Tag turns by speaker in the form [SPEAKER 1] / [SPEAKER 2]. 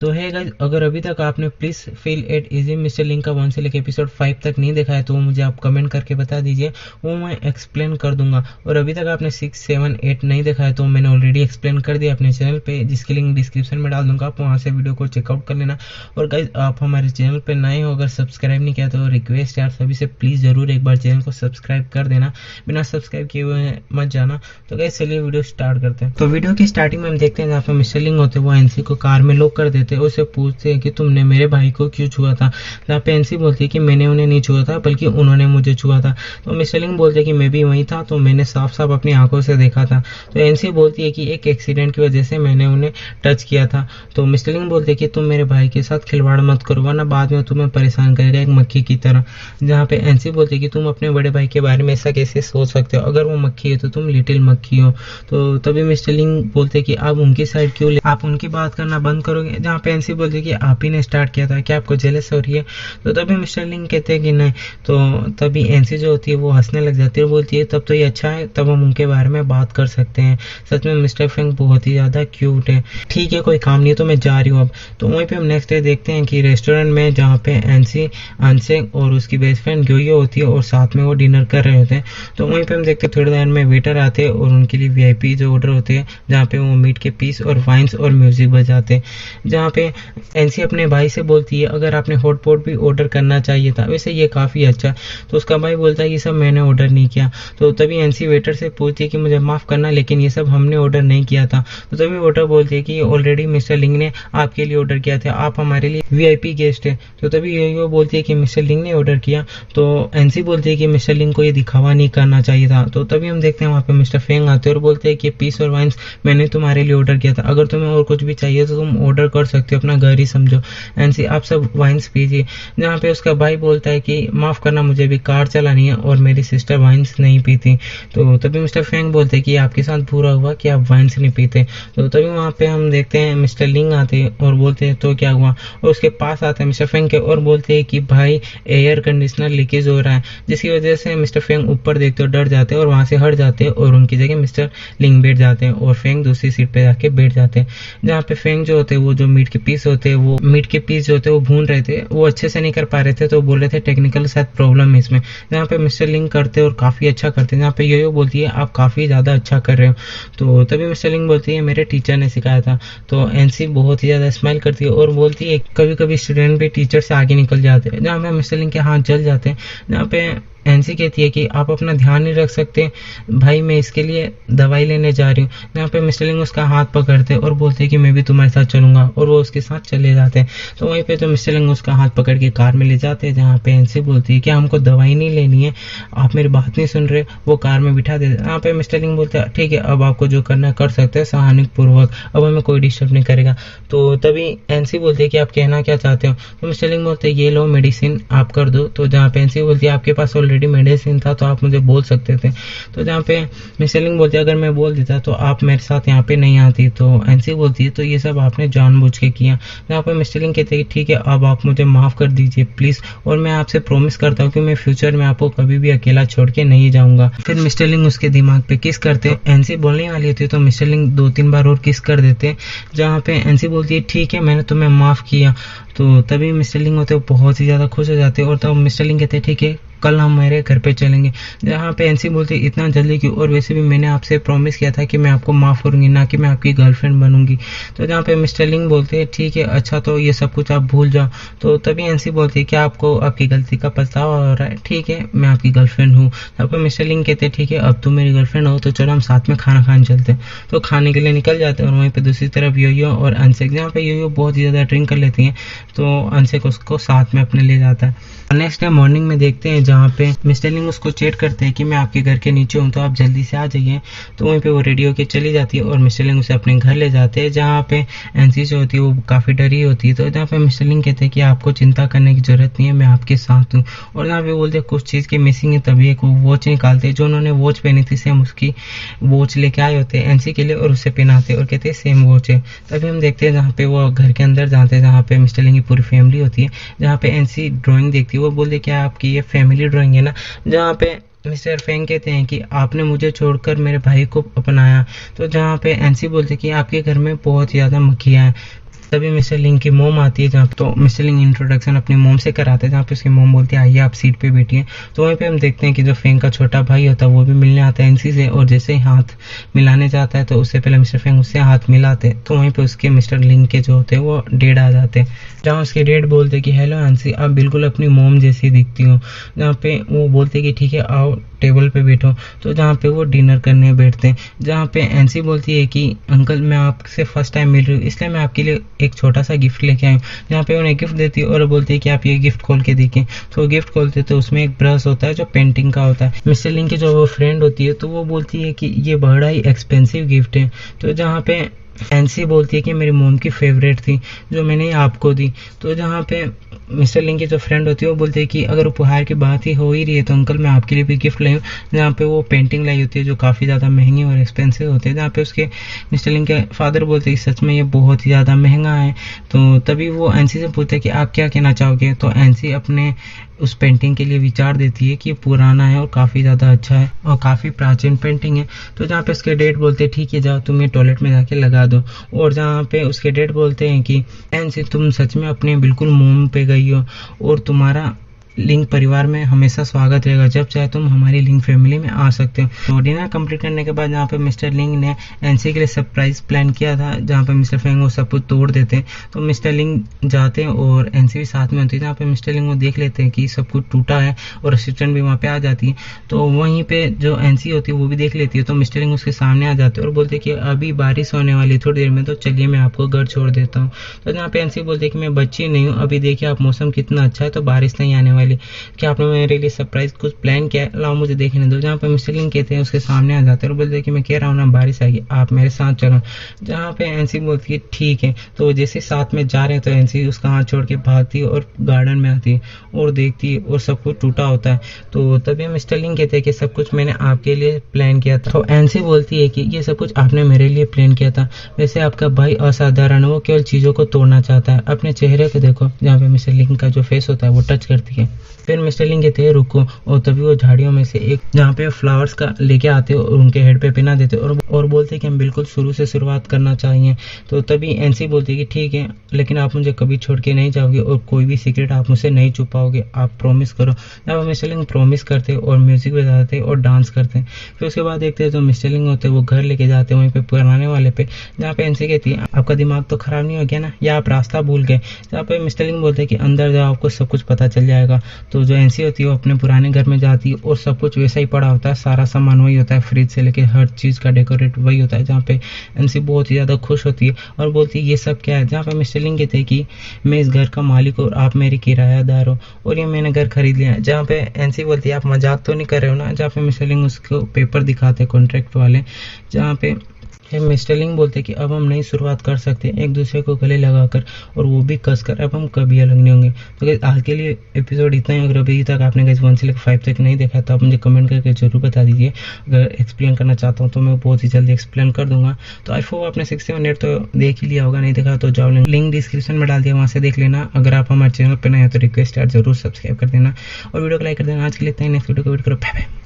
[SPEAKER 1] तो है गाइस, अगर अभी तक आपने please feel it easy mister link का 1 से लेकर एपिसोड 5 तक नहीं देखा है तो मुझे आप कमेंट करके बता दीजिए, वो मैं एक्सप्लेन कर दूंगा। और अभी तक आपने 6, 7, 8 नहीं देखा है तो मैंने ऑलरेडी एक्सप्लेन कर दिया अपने चैनल पे, जिसकी लिंक डिस्क्रिप्शन में डाल दूंगा, आप वहां से वीडियो को चेकआउट कर लेना। और गाइज आप हमारे चैनल पे नए हो, अगर सब्सक्राइब नहीं किया तो रिक्वेस्ट यार सभी से प्लीज जरूर एक बार चैनल को सब्सक्राइब कर देना, बिना सब्सक्राइब किए हुए मत जाना। तो गाइज चलिए वीडियो स्टार्ट करते हैं। तो वीडियो की स्टार्टिंग में हम देखते हैं जहाँ पे मिस्टर लिंक होते हैं वो एनसी को कार में लॉक कर देते हैं, उससे पूछते हैं कि तुमने मेरे भाई को क्यों छुआ था। जहाँ पे एनसी बोलती है कि मैंने उन्हें नहीं छुआ था बल्कि उन्होंने मुझे छुआ था। तो मिस्टर लिंक बोलते हैं कि मैं भी वहीं था तो मैंने साफ साफ अपनी आंखों से देखा था। तो एनसी बोलती है कि एक एक्सीडेंट की वजह से मैंने उन्हें टच किया था। तो मिस्टर लिंक बोलते हैं कि तुम मेरे भाई के साथ खिलवाड़ मत करो वरना बाद में तुम्हें परेशान करेगा एक मक्खी की तरह। जहाँ पे एनसी बोलती है कि तुम अपने बड़े भाई के बारे में ऐसा कैसे सोच सकते हो, अगर वो मक्खी है तो तुम लिटिल मक्खी हो। तो तभी मिस्टर लिंक बोलते हैं कि आप उनकी साइड क्यों आप उनकी बात करना बंद करोगे। जहाँ पे एनसी बोलते हैं कि आप ही ने स्टार्ट किया था, क्या आपको जेलस हो रही है। तो तभी मिस्टर लिंक कहते हैं कि नहीं। तो तभी एनसी जो होती है वो हंसने लग जाती है, बोलती है तब तो ये अच्छा है, तब हम उनके बारे में बात कर सकते हैं। सच में मिस्टर फेंग बहुत ही ज्यादा क्यूट है। ठीक है कोई काम नहीं है तो मैं जा रही हूँ अब। तो वहीं पे हम नेक्स्ट डे देखते हैं कि रेस्टोरेंट में जहाँ पे एनसी, अनसेंग और उसकी बेस्ट फ्रेंड ग्योयो होती है और साथ में वो डिनर कर रहे होते हैं। तो वहीं पे हम देखते हैं थोड़ी देर में वेटर आते हैं और उनके लिए वीआईपी जो ऑर्डर होते हैं जहाँ पे वो मीट के पीस और वाइन्स और म्यूजिक बजाते हैं। जहाँ पे एनसी अपने भाई से बोलती है अगर आपने हॉट पॉट भी ऑर्डर करना चाहिए था, वैसे ये काफी अच्छा। तो उसका भाई बोलता है ये सब मैंने ऑर्डर नहीं किया। तो तभी एनसी वेटर से पूछती है कि मुझे माफ करना लेकिन ये सब हमने ऑर्डर नहीं किया था। तो तभी वेटर बोलती है कि ऑलरेडी मिस्टर लिंग ने आपके लिए ऑर्डर किया था, आप हमारे लिए वीआईपी गेस्ट है। तो तभी यो बोलती है कि मिस्टर लिंग ने ऑर्डर किया। तो एनसी बोलती है कि मिस्टर लिंग को ये दिखावा नहीं करना चाहिए था। तो तभी हम देखते हैं वहाँ पे मिस्टर फेंग आते हैं और बोलते हैं कि पीस और वाइन्स मैंने तुम्हारे लिए ऑर्डर किया था, अगर तुम्हें और कुछ भी चाहिए तो तुम ऑर्डर कर सकते हो, अपना घर ही समझो। एनसी आप सब वाइन्स पीजिए। जहाँ पे उसका भाई बोलता है कि माफ करना मुझे भी कार चलानी है और मेरी सिस्टर वाइन्स नहीं पीती। तो तभी मिस्टर फेंग बोलते हैं कि आपके साथ बुरा हुआ कि आप वाइन्स नहीं पीते। तो तभी वहाँ पे हम देखते हैं मिस्टर लिंग आते हैं और बोलते हैं तो क्या हुआ। और उसके पास आते हैं मिस्टर फेंग के और बोलते हैं कि भाई एयर कंडीशनर लीकेज हो रहा है, जिसकी वजह से मिस्टर फेंग ऊपर देखते और डर जाते हैं और वहां से हट जाते हैं और उनकी जगह मिस्टर लिंग बैठ जाते हैं और फेंग दूसरी सीट पे जाके बैठ जाते हैं। जहाँ पे फेंग जो होते हैं वो जो मीट के पीस होते हैं वो मीट के पीस जो होते हैं वो भून रहे थे, वो अच्छे से नहीं कर पा रहे थे तो बोल रहे थे टेक्निकल शायद प्रॉब्लम है इसमें। जहाँ पे मिस्टर लिंग करते और काफी अच्छा करते हैं। जहाँ पे यो बोलती है आप काफी ज्यादा अच्छा कर रहे हो। तो तभी मिस्टर लिंग बोलती है मेरे टीचर ने सिखाया था। तो एनसी बहुत ही ज्यादा स्माइल करती है और बोलती है कभी कभी स्टूडेंट भी टीचर से आगे निकल जाते हैं। जहाँ पे मिस्टर लिंग के हाथ जल जाते हैं। जहाँ पे एनसी कहती है कि आप अपना ध्यान नहीं रख सकते भाई, मैं इसके लिए दवाई लेने जा रही हूँ। जहाँ पे मिस्टर लिंग उसका हाथ पकड़ते और बोलते हैं कि मैं भी तुम्हारे साथ चलूंगा और वो उसके साथ चले जाते हैं। तो वहीं पे तो मिस्टर लिंग उसका हाथ पकड़ के कार में ले जाते हैं। जहाँ पे एनसी बोलती है कि हमको दवाई नहीं लेनी है, आप मेरी बात नहीं सुन रहे, वो कार में बिठा देते। यहाँ पे मिस्टर लिंग बोलते हैं ठीक है अब आपको जो करना है कर सकते हैं सहानुभूतिपूर्वक, अब हमें कोई डिस्टर्ब नहीं करेगा। तो तभी एनसी बोलती है कि आप कहना क्या चाहते हो। तो मिस्टर लिंग बोलते हैं ये लो मेडिसिन आप कर दो। तो जहाँ पे एनसी बोलती है आपके पास ऑलरेडी मेडिसिन था तो आप मुझे बोल सकते थे। तो जहाँ पे मिस्टर लिंग बोलते अगर मैं बोल देता तो आप मेरे साथ यहाँ पे नहीं आती। तो एनसी बोलती है तो ये सब आपने जानबूझ के किया। जहाँ पे मिस्टर लिंग कहते हैं ठीक है अब आप मुझे माफ कर दीजिए प्लीज, और मैं आपसे प्रॉमिस करता हूँ कि मैं फ्यूचर में आपको कभी भी अकेला छोड़ के नहीं जाऊंगा। फिर मिस्टर लिंग उसके दिमाग पे किस करते। एनसी बोलने वाली होती है तो मिस्टर लिंग 2-3 बार और किस कर देते। जहाँ पे एनसी बोलती है ठीक है मैंने तुम्हें माफ किया। तो तभी मिस्टर लिंग होते बहुत ही ज्यादा खुश हो जाते हैं और तब मिस्टर लिंग कहते हैं ठीक है कल हम मेरे घर पे चलेंगे। जहाँ पे एनसी बोलती है इतना जल्दी क्यों, और वैसे भी मैंने आपसे प्रॉमिस किया था कि मैं आपको माफ करूंगी ना कि मैं आपकी गर्लफ्रेंड बनूंगी। तो जहाँ पे मिस्टर लिंग बोलते हैं ठीक है अच्छा तो ये सब कुछ आप भूल जाओ। तो तभी एनसी बोलती है क्या आपको आपकी गलती का पछतावा हो रहा है, ठीक है मैं आपकी गर्लफ्रेंड हूँ। यहाँ पे मिस्टर लिंग कहते हैं ठीक है अब तुम मेरी गर्लफ्रेंड हो तो चलो हम साथ में खाना खाने चलते हैं। तो खाने के लिए निकल जाते हैं और वहीं पे दूसरी तरफ योयो और अनसेक, जहाँ पे योयो बहुत ही ज्यादा ड्रिंक कर लेती है तो अनसेक उसको साथ में अपने ले जाता है। नेक्स्ट डे मॉर्निंग में देखते हैं जहाँ पे मिस्टर लिंग उसको चेट करते हैं कि मैं आपके घर के नीचे हूँ तो आप जल्दी से आ जाइए। तो वहीं पे वो रेडी होके चली जाती है और मिस्टर लिंग उसे अपने घर ले जाते हैं। जहाँ पे एनसी जो होती है वो काफी डरी होती है। तो जहाँ पे मिस्टर लिंग कहते हैं कि आपको चिंता करने की जरूरत नहीं है, मैं आपके साथ हूँ। और जहाँ पे बोलते हैं कुछ चीज की मिसिंग है तभी एक वॉच निकालते हैं, जो उन्होंने वॉच पहनी थी सेम उसकी वॉच लेके आए होते हैं एनसी के लिए और उसे पहनाते और कहते हैं सेम वॉच है। तभी हम देखते हैं जहाँ पे वो घर के अंदर जाते हैं जहाँ पे मिस्टर लिंग की पूरी फैमिली होती है। जहाँ पे एनसी ड्राइंग देखती है, वो बोलते क्या आपकी ये फैमिली ड्राइंग है ना। जहाँ पे मिस्टर फेंग कहते हैं कि आपने मुझे छोड़कर मेरे भाई को अपनाया। तो जहाँ पे एनसी बोलते कि आपके घर में बहुत ज्यादा मक्खियां हैं। तभी मिस्टर लिंग की मोम आती है, जहाँ तो मिस्टर लिंग इंट्रोडक्शन अपनी मोम से कराते हैं, जहाँ पे उसकी मोम बोलती है आइए आप सीट पे बैठिए। तो वहीं पे हम देखते हैं कि जो फेंग का छोटा भाई होता है वो भी मिलने आता है एनसी से, और जैसे ही हाथ मिलाने जाता है तो उससे पहले मिस्टर फेंग उससे हाथ मिलाते, तो वहीं पे उसके मिस्टर लिंग के जो होते हैं वो डेड आ जाते हैं, जहाँ उसके डेड बोलते कि हेलो एनसी, आप बिल्कुल अपनी मोम जैसी दिखती हो। जहाँ पे वो बोलते कि ठीक है आओ टेबल पे बैठो, तो जहाँ पे वो डिनर करने बैठते हैं, जहाँ पे एनसी बोलती है कि अंकल मैं आपसे फर्स्ट टाइम मिल रही हूँ, इसलिए मैं आपके लिए एक छोटा सा गिफ्ट लेके आई हूँ। जहाँ पे उन्हें गिफ्ट देती है और बोलती है कि आप ये गिफ्ट खोल के देखें। तो वो गिफ्ट खोलते तो उसमें एक ब्रश होता है जो पेंटिंग का होता है। मिस्टर लिंग की जो वो फ्रेंड होती है तो वो बोलती है कि ये बड़ा ही एक्सपेंसिव गिफ्ट है। तो जहाँ पे एनसी बोलती है कि मेरी मोम की फेवरेट थी जो मैंने आपको दी। तो जहाँ पे मिस्टर लिंग की जो फ्रेंड होती है वो बोलती है कि अगर उपहार की बात ही हो ही रही है तो अंकल मैं आपके लिए भी गिफ्ट लाई हूँ। जहाँ पे वो पेंटिंग लाई होती है जो काफ़ी ज़्यादा महंगी और एक्सपेंसिव होती है, जहाँ पे उसके मिस्टर लिंग के फादर बोलते हैं कि सच में ये बहुत ही ज़्यादा महंगा है। तो तभी वो एनसी से पूछते हैं कि आप क्या कहना चाहोगे। तो एनसी अपने उस पेंटिंग के लिए विचार देती है कि ये पुराना है और काफ़ी ज़्यादा अच्छा है और काफ़ी प्राचीन पेंटिंग है। तो जहाँ पे उसके डेड बोलते हैं ठीक है जाओ तुम ये टॉयलेट में जाके लगा दो, और जहाँ पे उसके डेड बोलते हैं कि एनसी तुम सच में अपने बिल्कुल मोम पे गई हो और तुम्हारा लिंक परिवार में हमेशा स्वागत रहेगा, जब चाहे तुम हमारी लिंक फैमिली में आ सकते हो। तो डिनर कंप्लीट करने के बाद जहाँ पे मिस्टर लिंग ने एनसी के लिए सरप्राइज प्लान किया था, जहाँ पे मिस्टर फेंग वो सब कुछ तोड़ देते हैं, तो मिस्टर लिंग जाते हैं और एनसी भी साथ में होती है। जहाँ पे मिस्टर लिंग वो देख लेते हैं कि सब कुछ टूटा है और असिस्टेंट भी वहाँ पे आ जाती है। तो वहीं पे जो एनसी होती है वो भी देख लेती है, तो मिस्टर लिंग उसके सामने आ जाते हैं और बोलते हैं कि अभी बारिश होने वाली थोड़ी देर में, तो चलिए मैं आपको घर छोड़ देता हूँ। तो जहाँ पे एनसी बोलते हैं कि मैं बच्ची नहीं हूँ, अभी देखिए आप मौसम कितना अच्छा है तो बारिश नहीं आने वाली, क्या आपने मेरे लिए सरप्राइज कुछ प्लान किया है, लाओ मुझे देखने दो। जहाँ पे मिस्टर लिंग कहते हैं उसके सामने आ जाते हैं और बोलते हैं कि मैं कह रहा हूँ ना बारिश आएगी, आप मेरे साथ चलो। जहाँ पे एनसी बोलती है ठीक है। तो जैसे साथ में जा रहे हैं तो एनसी उसका हाथ छोड़ के भागती है और गार्डन में आती है और देखती है और सब कुछ टूटा होता है। तो तभी मिस्टर लिंग कहते हैं कि सब कुछ मैंने आपके लिए प्लान किया था। तो एनसी बोलती है कि ये सब कुछ आपने मेरे लिए प्लान किया था, वैसे आपका भाई असाधारण है, वो केवल चीज़ों को तोड़ना चाहता है, अपने चेहरे को देखो। जहाँ पे मिस्टर लिंग का जो फेस होता है वो टच करती है। फिर मिस्टर लिंग कहते हैं रुको, और तभी वो झाड़ियों में से एक जहाँ पे फ्लावर्स का लेके आते और उनके हेड पे पहना देते और बोलते कि हम बिल्कुल शुरू से शुरुआत करना चाहिए। तो तभी एनसी बोलती है कि ठीक है लेकिन आप मुझे कभी छोड़ के नहीं जाओगे और कोई भी सीक्रेट आप मुझसे नहीं छुपाओगे, आप प्रॉमिस करो। जब मिस्टर लिंग प्रॉमिस करते और म्यूजिक बजाते और डांस करते हैं। फिर उसके बाद देखते हैं जो मिस्टर लिंग होते हैं वो घर लेके जाते हैं वहीं पे पुराने वाले पे, जहाँ पे एनसी कहती है आपका दिमाग तो खराब नहीं हो गया ना, या आप रास्ता भूल गए। जहाँ पे मिस्टर लिंग बोलते हैं कि अंदर जाओ आपको सब कुछ पता चल जाएगा। तो जो एनसी होती है वो अपने पुराने घर में जाती है और सब कुछ वैसा ही पड़ा होता है, सारा सामान वही होता है, फ्रिज से लेके हर चीज़ का डेकोरेट वही होता है। जहाँ पे एनसी बहुत ही ज़्यादा खुश होती है और बोलती है ये सब क्या है। जहाँ पे मिस्टर लिंग कहते हैं कि मैं इस घर का मालिक और आप मेरे किरायादार हो और ये मैंने घर खरीद लिया है। जहाँ पे एनसी बोलती है आप मजाक तो नहीं कर रहे हो ना। जहाँ पे मिस्टर लिंग उसको पेपर दिखाते हैं कॉन्ट्रैक्ट वाले, जहाँ पे मिस्टर लिंग बोलते कि अब हम नई शुरुआत कर सकते हैं एक दूसरे को गले लगाकर और वो भी कसकर, अब हम कभी अलग नहीं होंगे। तो गाइस आज के लिए एपिसोड इतना ही। अगर अभी तक आपने गाइस 1 से लेकर 5 तक नहीं देखा तो आप मुझे कमेंट करके जरूर बता दीजिए। अगर एक्सप्लेन करना चाहता हूँ तो मैं बहुत ही जल्दी एक्सप्लेन कर दूंगा। तो आई होप आपने 6 7 8 तो देख ही लिया होगा, नहीं देखा तो जाओ लिंक डिस्क्रिप्शन में डाल दिया, वहाँ से देख लेना। अगर आप हमारे चैनल पर नए हैं तो रिक्वेस्ट है जरूर सब्सक्राइब कर देना और वीडियो को लाइक कर देना। आज के लिए इतना ही, नेक्स्ट वीडियो को वेट करो, बाय बाय।